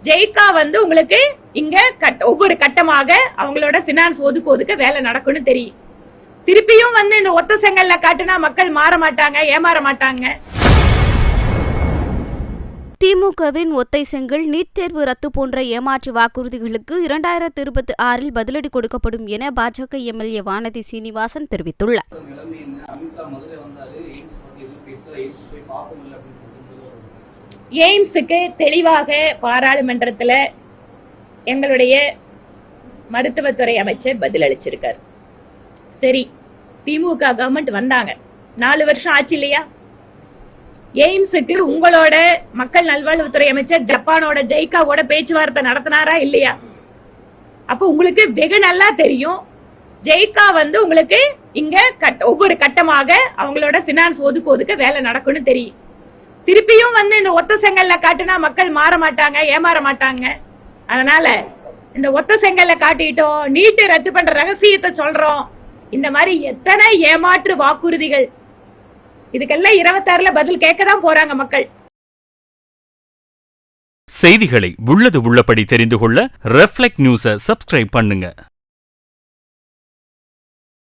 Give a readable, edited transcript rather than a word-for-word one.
ஜெயிக்கா உங்களுக்கு இங்க ஒவ்வொரு கட்டமாக அவங்களோட பினான்ஸ் ஒதுக்க வேலை நடக்கும்னு தெரியும். திருப்பியும் இந்த ஒத்த செங்கல்ல காட்டுனா மக்கள் மாற மாட்டாங்க, ஏமாற மாட்டாங்க. திமுகவின் ஒத்தை செங்கல், நீட் தேர்வு ரத்து போன்ற ஏமாற்று வாக்குறுதிகளுக்கு 2026 பதிலடி கொடுக்கப்படும் என பாஜக எம்எல்ஏ வானதி சீனிவாசன் தெரிவித்துள்ளார். எய்ம்ஸுக்கு தெளிவாக பாராளுமன்றத்தில் எங்களுடைய மருத்துவத்துறை அமைச்சர் பதில் அளிச்சிருக்கார். சரி, திமுக கவர்மெண்ட் வந்தாங்க, 4 வருஷம் ஆச்சு இல்லையா? எய்ம்ஸுக்கு உங்களோட மக்கள் நல்வாழ்வுத்துறை அமைச்சர் ஜப்பானோட ஜெய்காவோட பேச்சுவார்த்தை நடத்தினாரா இல்லையா? அப்ப உங்களுக்கு வெகு நல்லா தெரியும், ஜெய்கா உங்களுக்கு இங்க ஒவ்வொரு கட்டமாக அவங்களோட பினான்ஸ் ஒதுக்க வேலை நடக்கும்னு தெரியும். திருப்பியும் இந்த ஒத்த செங்கல்ல காட்டுனா மக்கள் மாற மாட்டாங்க, ஏமாற மாட்டாங்க. அதனால இந்த ஒத்த செங்கல்ல காட்டிட்டோம், நீட்டு ரத்து பண்ற ரகசியத்தை சொல்றோம், இந்த மாதிரி எத்தனை ஏமாற்று வாக்குறுதிகள், இதுக்கெல்லாம் 26ல பதில் கேட்கதான் போறாங்க மக்கள். செய்திகளை உள்ளது உள்ளபடி தெரிந்து கொள்ள ரெஃப்ளெக்ட் நியூஸை சப்ஸ்கிரைப் பண்ணுங்க.